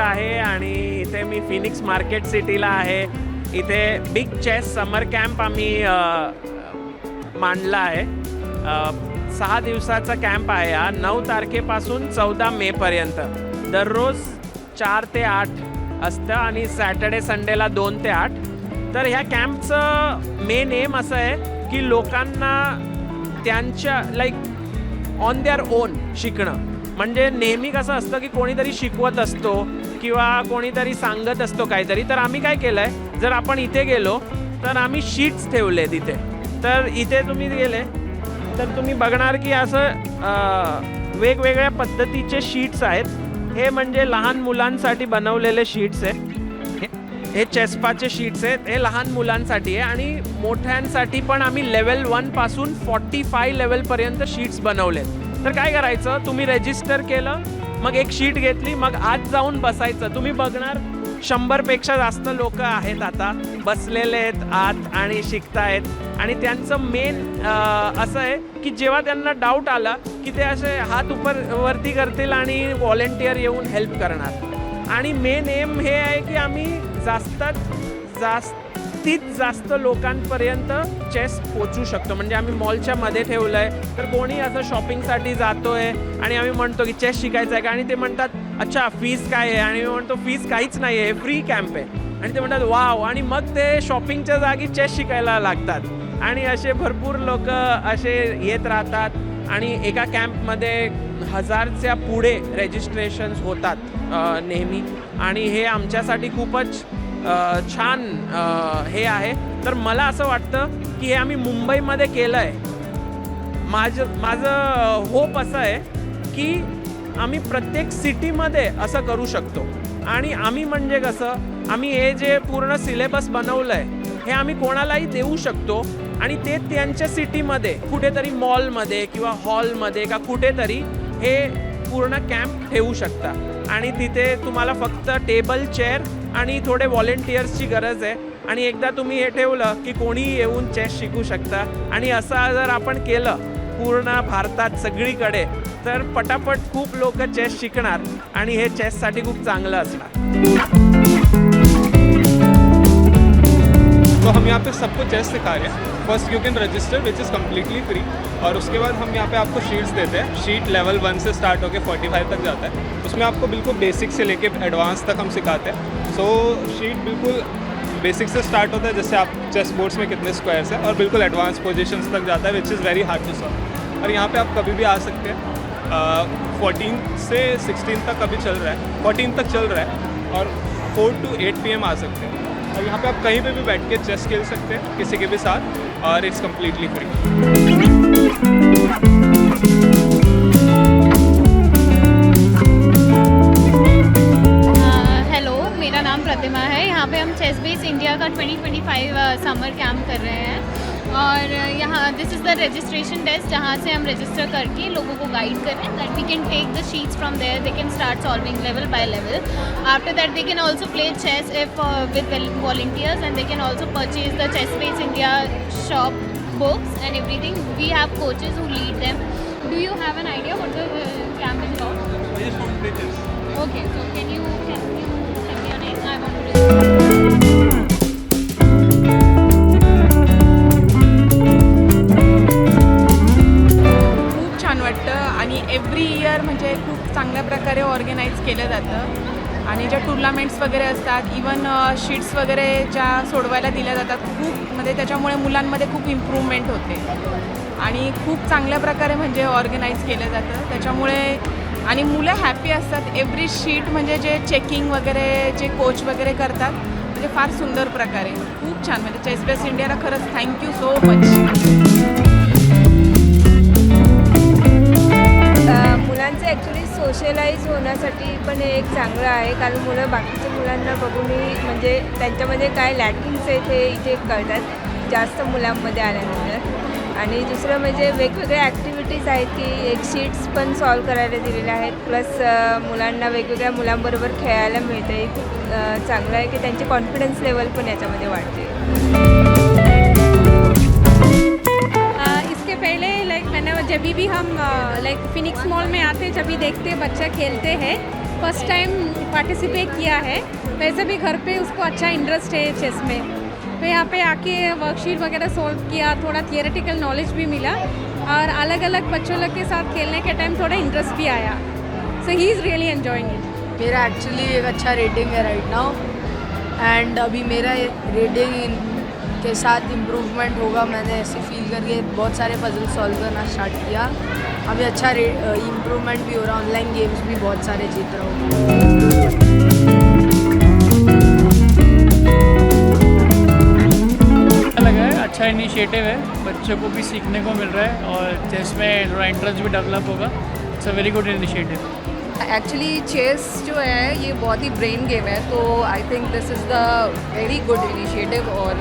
आहे आणि इथे मी फिनिक्स मार्केट सिटीला आहे. इथे बिग चेस समर कॅम्प आम्ही मांडला आहे. 6 दिवसाचा कॅम्प आहे हा. 9 तारखेपासून 14 मेपर्यंत दररोज 4 ते 8 असतं आणि सॅटर्डे संडेला 2 ते 8. तर ह्या कॅम्पचं मेन एम असं आहे की लोकांना त्यांच्या ऑन देअर ओन शिकणं. म्हणजे नेहमी कसं असतं की कोणीतरी शिकवत असतो किंवा कोणीतरी सांगत असतो काहीतरी. तर आम्ही काय केलं आहे, जर आपण इथे गेलो तर आम्ही शीट्स ठेवले तिथे. तर इथे तुम्ही गेले तर तुम्ही बघणार की असं वेगवेगळ्या पद्धतीचे शीट्स आहेत. हे म्हणजे लहान मुलांसाठी बनवलेले शीट्स आहेत. हे चेस्पाचे शीट्स आहेत. हे लहान मुलांसाठी आहे आणि मोठ्यांसाठी पण आम्ही लेवल 1 पासून 45 लेवलपर्यंत शीट्स बनवलेत. तर काय करायचं, तुम्ही रजिस्टर केलं, मग एक शीट घेतली, मग आत जाऊन बसायचं. तुम्ही बघणार 100पेक्षा जास्त लोक आहेत आता बसलेले आहेत आत आणि शिकतायत. आणि त्यांचं मेन असं आहे की जेव्हा त्यांना डाऊट आला की ते असे हात वरती करतील आणि व्हॉलेंटियर येऊन हेल्प करणार. आणि मेन एम हे आहे की आम्ही जास्तीत जास्त लोकांपर्यंत चेस पोचू शकतो. म्हणजे आम्ही मॉलच्या मध्ये ठेवलं आहे. तर कोणी असं शॉपिंगसाठी जातो आहे आणि आम्ही म्हणतो की चेस शिकायचं आहे का, आणि ते म्हणतात अच्छा फीस काय आहे, आणि मी म्हणतो फीस काहीच नाही आहे, फ्री कॅम्प आहे. आणि ते म्हणतात वाव, आणि मग ते शॉपिंगच्या जागी चेस शिकायला लागतात. आणि असे भरपूर लोक असे येत राहतात. आणि एका कॅम्पमध्ये 1000च्या पुढे रजिस्ट्रेशन्स होतात नेहमी. आणि हे आमच्यासाठी खूपच छान हे आहे. तर मला असं वाटतं की हे आम्ही मुंबईमध्ये केलं आहे. माझं होप असं आहे की आम्ही प्रत्येक सिटीमध्ये असं करू शकतो. आणि आम्ही म्हणजे कसं, आम्ही हे जे पूर्ण सिलेबस बनवलं आहे हे आम्ही कोणालाही देऊ शकतो आणि ते त्यांच्या सिटीमध्ये कुठेतरी मॉलमध्ये किंवा हॉलमध्ये का कुठेतरी हे पूर्ण कॅम्प ठेवू शकता. आणि तिथे तुम्हाला फक्त टेबल, चेअर आणि थोडे व्हॉलेंटियर्सची गरज आहे. आणि एकदा तुम्ही हे ठेवलं की कोणीही येऊन चेस शिकू शकता. आणि असं जर आपण केलं पूर्ण भारतात सगळीकडे तर पटापट खूप लोक चेस शिकणार आणि हे चेससाठी खूप चांगलं असणार. तो हम यहाँ पे सबको चेस सिखा रहे हैं. First you can register which is completely free. और उसके बाद हम यहाँ पे आपको शीट्स देते हैं. शीट लेवल 1 से स्टार्ट होकर 45 तक जाता है. उसमें आपको बिल्कुल बेसिक से लेके एडवांस तक हम सिखाते हैं. सो शीट बिल्कुल बेसिक से स्टार्ट होता है, जैसे आप चेस बोर्ड्स में कितने स्क्वायर्स हैं, और बिल्कुल एडवांस पोजीशंस तक जाता है which is very hard to solve. और यहाँ पे आप कभी भी आ सकते हैं. 14 से 16 तक अभी चल रहा है, 14 तक चल रहा है. और 4 to 8 PM आ सकते हैं. और यहाँ पे आप कहीं पे भी बैठ के चेस खेल सकते हैं किसी के भी साथ. और इट्स कम्प्लीटली फ्री. हेलो, मेरा नाम प्रतिमा है. यहाँ पे हम चेस बेस इंडिया का 2025 समर कैंप कर रहे हैं. और यहाँ this is the registration desk जहाँ से हम रजिस्टर करके लोगों को गाइड करें that we can take the sheets from there. They can start solving level by level. After that they can also play chess if with volunteers, and they can also purchase the Chess Base India shop books and everything. We have coaches who lead them. Do you have an idea what the camp is about? I just want to play chess. Okay, so can you tell me your name? I want to do. खूप छान वाटतं आणि every year म्हणजे खूप चांगल्या प्रकारे organise केलं जातं. आणि ज्या टुर्नामेंट्स वगैरे असतात, इवन शीट्स वगैरे ज्या सोडवायला दिल्या जातात, खूप म्हणजे त्याच्यामुळे मुलांमध्ये खूप इम्प्रूव्हमेंट होते आणि खूप चांगल्या प्रकारे म्हणजे ऑर्गनाईज केलं जातं त्याच्यामुळे. आणि मुलं हॅपी असतात. एव्हरी शीट म्हणजे जे चेकिंग वगैरे जे कोच वगैरे करतात म्हणजे फार सुंदर प्रकारे. खूप छान म्हणजे चेस बेस इंडियाला खरंच थँक्यू सो मच. मुलांचं ॲक्च्युली सोशलाइज होण्यासाठी पण हे एक चांगलं आहे. कारण मुलं बाकीच्या मुलांना बघूनही म्हणजे त्यांच्यामध्ये काय लॅकिंग्स आहेत हे इथे कळतात जास्त मुलांमध्ये आल्यानंतर. आणि दुसरं म्हणजे वेगवेगळ्या ॲक्टिव्हिटीज आहेत की एक शीट्स पण सॉल्व करायला दिलेल्या आहेत. प्लस मुलांना वेगवेगळ्या मुलांबरोबर खेळायला मिळते. खूप चांगलं आहे की त्यांची कॉन्फिडन्स लेवल पण याच्यामध्ये वाढते. इसके पहले जब भी हम फिनिक्स मॉल में आते जब भी देखते बच्चा खेलते हैं फर्स्ट टाइम पार्टिसिपेट किया है। वैसे भी घर पे उसको अच्छा इंटरेस्ट है चेस में, तो यहाँ पे आके वर्कशीट वगैरह सॉल्व किया, थोड़ा थियोरेटिकल नॉलेज भी मिला और अलग अलग बच्चों लोग के साथ खेलने के टाइम थोड़ा इंटरेस्ट भी आया। So he is really enjoying it. मेरा एक्चुअली एक अच्छा रेटिंग है राइट नाउ, एंड अभी मेरा रेटिंग के साथ इम्प्रूवमेंट होगा। मैंने ऐसे फील करके बहुत सारे पजल सॉल्व करना स्टार्ट किया। अभी अच्छा इम्प्रूवमेंट भी हो रहा, ऑनलाइन गेम्स भी बहुत सारे जीत रहा हूँ। लगा है, अच्छा इनिशिएटिव है, बच्चों को भी सीखने को मिल रहा है और चेस में थोड़ा इंटरेस्ट भी डेवलप होगा। It's a very good initiative. Actually chess जो है ये बहुत ही ब्रेन गेम है, तो I think this is the very good initiative. और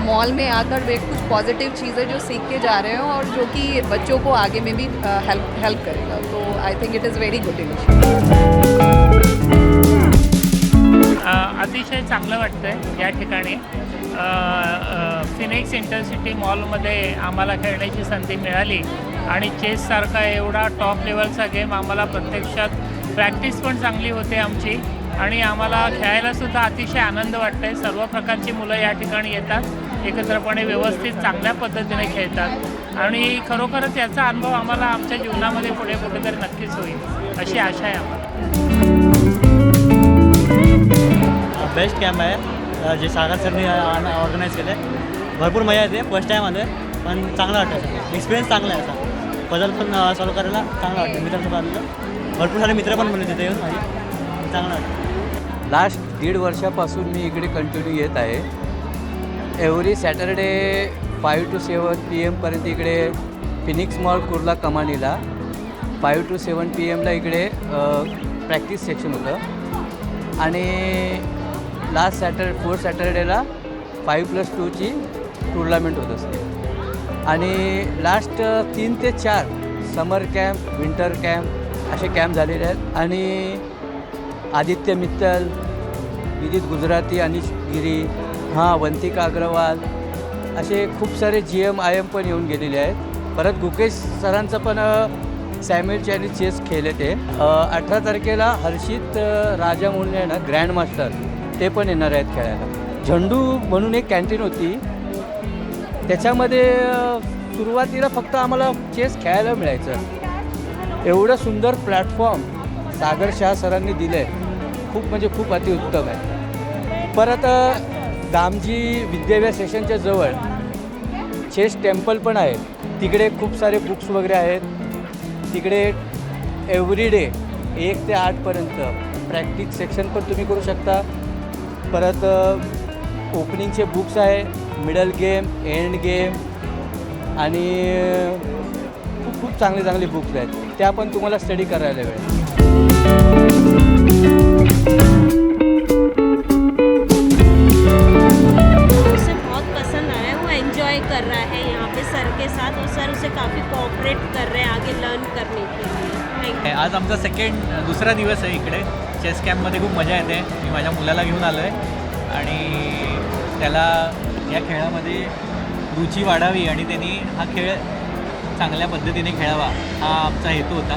मॉल में आकर वे कुछ पॉजिटिव चीज़ें जो सीख के जा रहे हैं और जो कि बच्चों को आगे में भी हेल्प करेगा, तो I think it is very good initiative. अतिशय चांगलं वाटतं आहे या ठिकाणी। फिनिक्स इंटरसिटी मॉलमध्ये आम्हाला खेळण्याची संधी मिळाली आणि चेससारखा एवढा टॉप लेवलचा गेम आम्हाला प्रत्यक्षात प्रॅक्टिस पण चांगली होते आमची आणि आम्हाला खेळायलासुद्धा अतिशय आनंद वाटतं आहे। सर्व प्रकारची मुलं या ठिकाणी येतात, एकत्रपणे व्यवस्थित चांगल्या पद्धतीने खेळतात आणि खरोखरच याचा अनुभव आम्हाला आमच्या जीवनामध्ये पुढे कुठेतरी नक्कीच होईल अशी आशा आहे आम्हाला। बेस्ट कॅम्प आहे जे सागर सरनी ऑर्गनाईज केलं आहे। भरपूर मजा येते, फर्स्ट टाईम आलो आहे पण चांगलं वाटतं, एक्सपिरियन्स चांगला आहे असा। पजल पण सॉल्व करायला चांगलं वाटतं, मित्रांसोबत आलेलं भरपूर सारे मित्र पण बनले तिथे येऊन माझे, चांगलं वाटतं। लास्ट 1.5 वर्षापासून मी इकडे कंटिन्यू येत आहे। एव्हरी सॅटरडे 5 to 7 PM इकडे फिनिक्स मॉल कुर्ला कमानीला 5 to 7 PM इकडे प्रॅक्टिस सेक्शन होतं आणि लास्ट 4th सॅटरडेला 5+2 टुर्नामेंट होत असते आणि लास्ट 3 ते 4 समर कॅम्प, विंटर कॅम्प असे कॅम्प झालेले आहेत आणि आदित्य मित्तल, विदित गुजराती, अनिश गिरी, वंतिका अग्रवाल असे खूप सारे GM IM पण येऊन गेलेले आहेत। परत गुकेश सरांचं पण सॅम्युअल चेस खेळले ते। 18 तारखेला हर्षित राजा म्हणून आहे ना ग्रँड मास्टर, ते पण येणार आहेत खेळायला। झंडू म्हणून एक कॅन्टीन होती, त्याच्यामध्ये सुरुवातीला फक्त आम्हाला चेस खेळायला मिळायचं। एवढं सुंदर प्लॅटफॉर्म सागर शाह सरांनी दिलं आहे, खूप म्हणजे खूप अतिउत्तम आहे। परत दामजी विद्याव्यास स्टेशनच्या जवळ चेस टेम्पल पण आहे, तिकडे खूप सारे बुक्स वगैरे आहेत। तिकडे एव्हरी डे 1 ते 8 प्रॅक्टिस सेक्शन पण तुम्ही करू शकता। परत ओपनिंगचे बुक्स आहे, मिडल गेम, एंड गेम आणि खूप चांगले चांगले बुक्स आहेत, त्या पण तुम्हाला स्टडी करायला मिळेल। उसे बहुत पसंद आया, वो एंजॉय कर रहा है यहाँ पे सर के साथ और सर उसे काफ़ी कोऑपरेट कर रहे हैं आगे लर्न करने के लिए। आज आमचा दुसरा दिवस आहे इकडे चेस कॅम्पमध्ये। खूप मजा येते। मी माझ्या मुलाला घेऊन आलो आहे आणि त्याला या खेळामध्ये रुची वाढावी आणि त्यांनी हा खेळ चांगल्या पद्धतीने खेळावा हा आमचा हेतू होता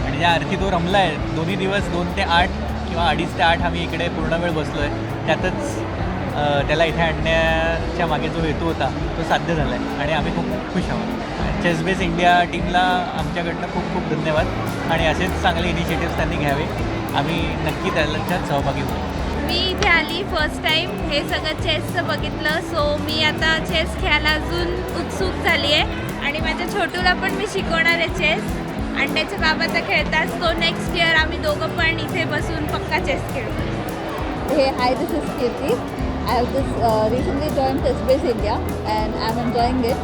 आणि ज्या अर्थी तो रमला आहे। दोन्ही दिवस 2 ते 8 किंवा 2:30 ते 8 आम्ही इकडे पूर्ण वेळ बसलो आहे, त्यातच त्याला इथे आणण्याच्या मागे जो हेतू होता तो साध्य झाला आहे आणि आम्ही खूप खुश आहोत। चेस बेस इंडिया टीमला आमच्याकडनं खूप खूप धन्यवाद आणि असेच चांगले इनिशिएटिव्स त्यांनी घ्यावे, आम्ही नक्की त्याच्यात सहभागी होऊ। मी इथे आली फर्स्ट टाईम, हे सगळं चेसचं बघितलं, सो मी आता चेस खेळायला अजून उत्सुक झाली आहे आणि माझ्या छोटूला पण मी शिकवणार आहे चेस आणि त्याचे बाबा तर खेळतात, सो नेक्स्ट इयर आम्ही दोघं पण इथे बसून पक्का चेस खेळू। Hi, this is Kirti. I have just recently joined ChessBase India and I'm enjoying it.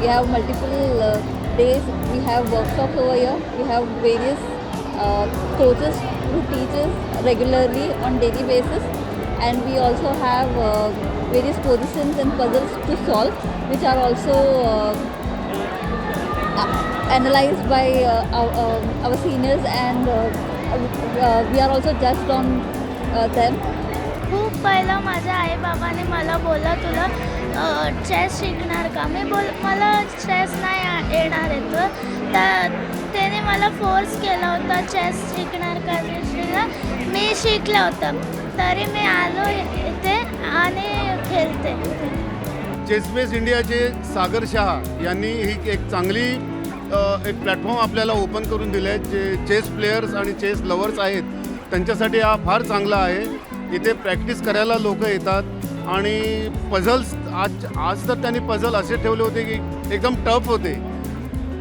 We have multiple days, we have workshops over here, we have various coaches who teach us regularly on daily basis, and we also have various positions and puzzles to solve which are also analyzed by our seniors, and we are also judged on them. खूप पहिलं माझ्या आईबाबाने मला बोलला तुला chess शिकणार का? मला chess नाही येणार आहे तर त्याने मला फोर्स केला होता चेस शिकणार का. मी शिकलं होतं तरी मी आलो इथे आणि खेळते. चेसबेस इंडियाचे सागर शाह यांनी ही एक चांगली एक प्लॅटफॉर्म आपल्याला ओपन करून दिले आहे. जे चेस प्लेयर्स आणि चेस लवर्स आहेत त्यांच्यासाठी हा फार चांगला आहे. इथे प्रॅक्टिस करायला लोक येतात आणि पझल्स आज तर त्यांनी पझल असे ठेवले होते की एकदम टफ होते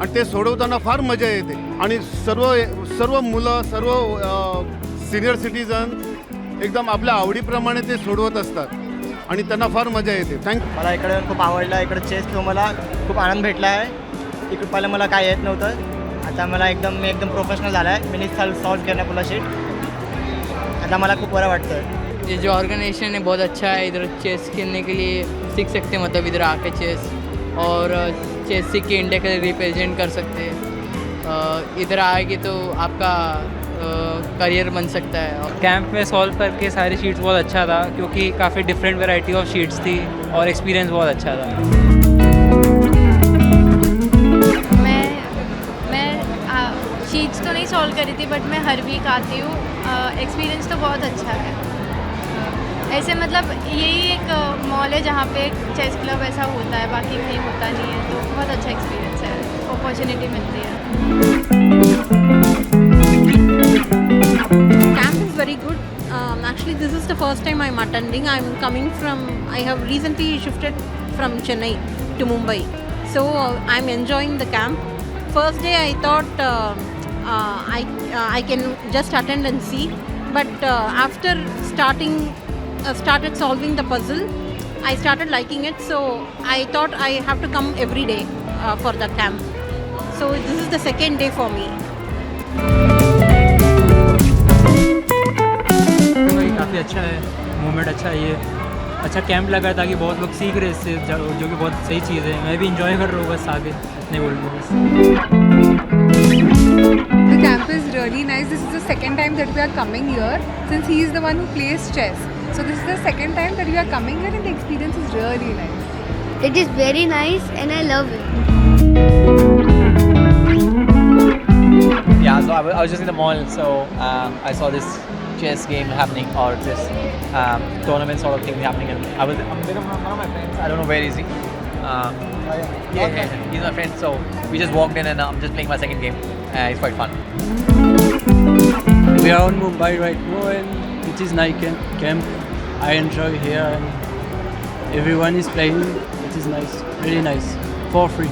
आणि ते सोडवताना फार मजा येते. आणि सर्व मुलं सर्व सिनियर सिटीजन एकदम आपल्या आवडीप्रमाणे ते सोडवत असतात आणि त्यांना फार मजा येते. मला इकडे खूप आवडलं. इकडे चेस खेळून मला खूप आनंद भेटला आहे. इकडे पहिलं मला काय येत नव्हतं, आता मला मी एकदम प्रोफेशनल झाला है. मैंने इस साल सॉल्व करना पूरा शीट, आता मला खूप बरं वाटतं. ये जो ऑर्गेनाइजेशन है बहुत अच्छा है. इधर चेस खेलने के लिए सीख सकते हैं, मतलब इधर आके चेस और चेस सीख के इंडिया के लिए रिप्रेजेंट कर सकते हैं. इधर आएगी तो आपका करियर बन सकता है. कैंप में सॉल्व करके सारी शीट्स बहुत अच्छा था क्योंकि काफ़ी डिफरेंट वैरायटी ऑफ शीट्स थी और एक्सपीरियंस बहुत अच्छा था. शीट्स तो नहीं सॉल्व करी थी बट मैं हर वीक आती हूँ. एक्सपीरियंस तो बहुत अच्छा है. ऐसे मतलब यही एक मॉल है जहाँ पे एक चेस क्लब ऐसा होता है, बाकी कहीं होता नहीं है. तो बहुत अच्छा एक्सपीरियंस है, अपॉर्चुनिटी मिलती है. Camp is very good. Actually, this is the first time I'm attending. I have recently shifted from Chennai to Mumbai. So I'm enjoying the camp. First day I thought I can just attend and see. But after started solving the puzzle, I started liking it. So I thought I have to come every day for the camp. So this is the second day for me. काफ़ी अच्छा है, movement अच्छा है. ये अच्छा camp लगा ताकि बहुत लोग सीख रहे इससे, जो कि बहुत सही चीज़ है. मैं भी इंजॉय कर रहा हूँ, बस आगे नहीं बोलूँगा बस. The camp is really nice. This is the second time that we are coming here since he is the one who plays chess. So this is the second time that we are coming here and the experience is really nice. It is very nice and I love it. Yeah, so I was just in the mall, so I saw this chess game happening or this tournament sort of thing happening, and I'm with one of my friends. I don't know where is he. Yeah, he's my friend. So we just walked in and I'm just playing my second game. It's quite fun. We are on Mumbai right now and it is night camp. I enjoy here and everyone is playing. It is nice, really nice, for free.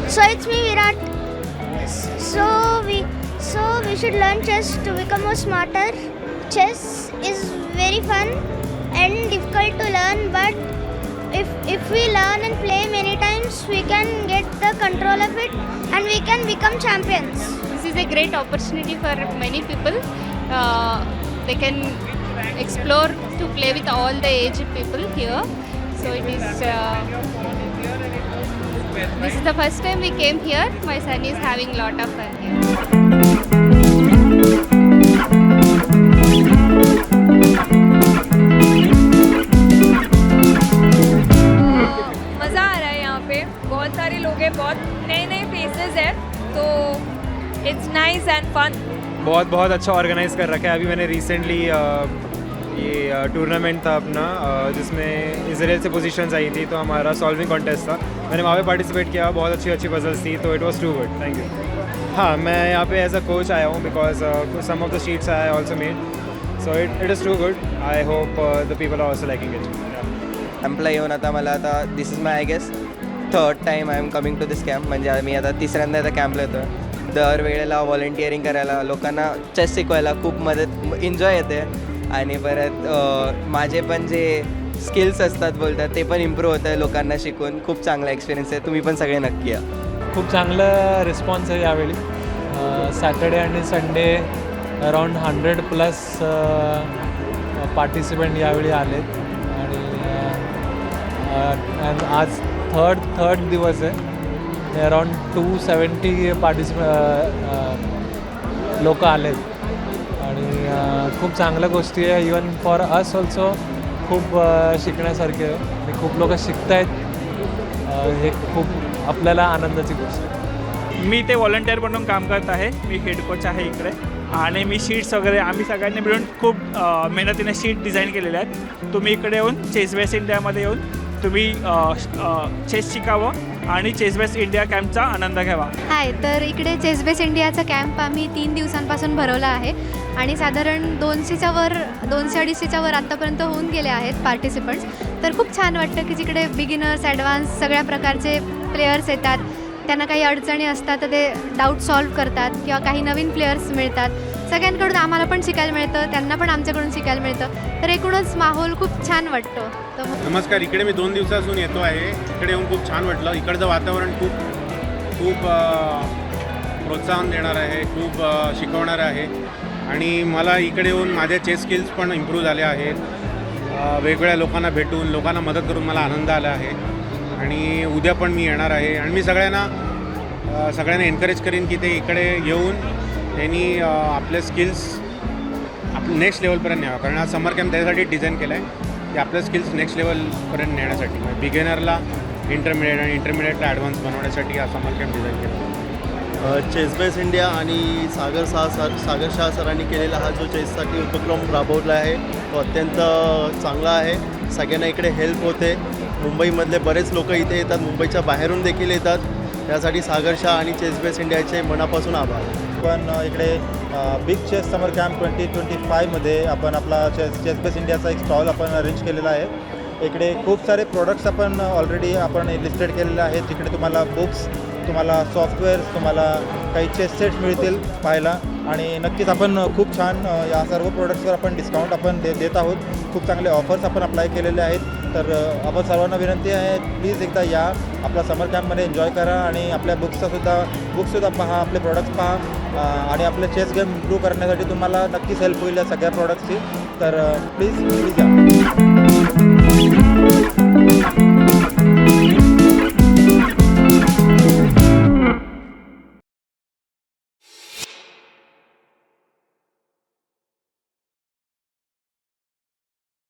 So it's me Virat. So we should learn chess to become more smarter. Chess is very fun and difficult to learn, but if we learn and play many times, we can get the control of it and we can become champions. This is a great opportunity for many people. They can explore to play with all the age people here. So it is. This is the first time we came here. My son is having a lot of fun here. मज़ा आ रहा है यहाँ पे. बहुत सारे लोग हैं, बहुत नए फेसेस हैं, तो इट्स नाइस एंड फन. बहुत अच्छा ऑर्गेनाइज कर रखा है. अभी मैंने रिसेंटली ये टूर्नामेंट था अपना जिसमें इजराइल से पोजीशंस आई थी, तो हमारा सॉल्विंग कॉन्टेस्ट था. मैंने वहाँ पे पार्टिसिपेट किया. बहुत अच्छी पजल्स थी, तो इट वाज टू गुड. Thank you. हाँ, मैं यहाँ पे एज अ कोच आया हूँ because some of the sheets I also made, so it is too good. I hope the people are also liking it. कॅम्पला येऊन आता मला आता this is my I guess third time I am coming to this camp. म्हणजे मी आता तिसऱ्यांदा आता कॅम्पला येतो. दर वेळेला व्हॉलेंटिअरिंग करायला, लोकांना चेस शिकवायला खूप एन्जॉय येते. आणि परत माझे पण जे स्किल्स असतात बोलतात ते पण इम्प्रूव्ह होतं आहे लोकांना शिकून. खूप चांगला एक्सपिरियन्स आहे. तुम्ही पण सगळे नक्की या. खूप चांगलं रिस्पॉन्स आहे यावेळी. सॅटर्डे आणि संडे अराउंड 100+ पार्टिसिपंट यावेळी आलेत आणि आज थर्ड दिवस आहे. अराउंड 270 लोक आलेत आणि खूप चांगल्या गोष्टी आहे. इवन फॉर अस ऑल्सो खूप शिकण्यासारखे आहे आणि खूप लोक शिकत आहेत. हे खूप आपल्याला आनंदाची गोष्ट आहे. मी ते व्हॉलंटियर म्हणून काम करत आहे. मी हेड कोच आहे इकडे आणि मी शीट्स वगैरे आम्ही सगळ्यांनी मिळून खूप मेहनतीने शीट डिझाईन केलेल्या आहेत. तुम्ही इकडे येऊन चेस बेस इंडियामध्ये येऊन तुम्ही चेस शिकावं आणि चेस बेस इंडिया कॅम्पचा आनंद घ्यावा. हाय, तर इकडे चेस बेस इंडियाचा कॅम्प आम्ही 3 दिवसांपासून भरवला आहे आणि साधारण 200-250च्या वर आत्तापर्यंत होऊन गेले आहेत पार्टिसिपंट्स. तर खूप छान वाटतं की जिकडे बिगिनर्स, ॲडव्हान्स सगळ्या प्रकारचे प्लेयर्स येतात. त्यांना काही अडचणी असतात तर ते डाऊट सॉल्व्ह करतात किंवा काही नवीन प्लेयर्स मिळतात. सगळ्यांकडून आम्हाला पण शिकायला मिळतं, त्यांना पण आमच्याकडून शिकायला मिळतं. तर एकूणच माहोल खूप छान वाटतो. नमस्कार, इकडे मी 2 दिवसापासून येतो आहे. इकडे येऊन खूप छान वाटलं. इकडचं वातावरण खूप प्रोत्साहन देणार आहे, खूप शिकवणार आहे आणि मला इकडे येऊन माझे चेस स्किल्स पण इम्प्रूव्ह झाले आहेत. वेगवेगळ्या लोकांना भेटून लोकांना मदत करून मला आनंद आला आहे आणि उद्या पण मी येणार आहे आणि मी सगळ्यांना एनकरेज करीन की ते इकडे येऊन त्यांनी आपले स्किल्स आपलं नेक्स्ट लेवलपर्यंत न्यावं. कारण हा समर कॅम्प त्याच्यासाठी डिझाईन केला आहे की आपल्या स्किल्स नेक्स्ट लेवलपर्यंत नेण्यासाठी, बिगिनरला इंटरमिडिएट आणि इंटरमिडिएटला ॲडव्हान्स बनवण्यासाठी हा समर कॅम्प डिझाईन केला. चेस बेस इंडिया आणि सागर शाह सरांनी केलेला हा जो चेससाठी उपक्रम राबवला आहे तो अत्यंत चांगला आहे. सगळ्यांना इकडे हेल्प होते. मुंबईमधले बरेच लोक इथे येतात, मुंबईच्या बाहेरून देखील येतात. त्यासाठी सागर शाह आणि चेस बेस इंडियाचे मनापासून आभार. पण इकडे बिग चेस समर कॅम्प 2025मध्ये आपण आपला चेस बेस इंडियाचा एक स्टॉल आपण अरेंज केलेला आहे. इकडे खूप सारे प्रोडक्ट्स आपण ऑलरेडी आपण लिस्टेड केलेले आहेत. तिकडे तुम्हाला बुक्स, तुम्हाला सॉफ्टवेअर्स, तुम्हाला काही चेस सेट्स मिळतील पाहायला आणि नक्कीच आपण खूप छान या सर्व प्रोडक्ट्सवर आपण डिस्काउंट आपण देत आहोत. खूप चांगले ऑफर्स आपण अप्लाय केलेले आहेत. तर आपण सर्वांना विनंती आहे, प्लीज एकदा या, आपला समर कॅम्पमध्ये एन्जॉय करा आणि आपल्या बुक्ससुद्धा पहा, आपले प्रोडक्ट्स पहा आणि आपले चेस गेम इम्प्रूव्ह करण्यासाठी तुम्हाला नक्कीच हेल्प होईल या सगळ्या प्रोडक्ट्सची. तर प्लीज या.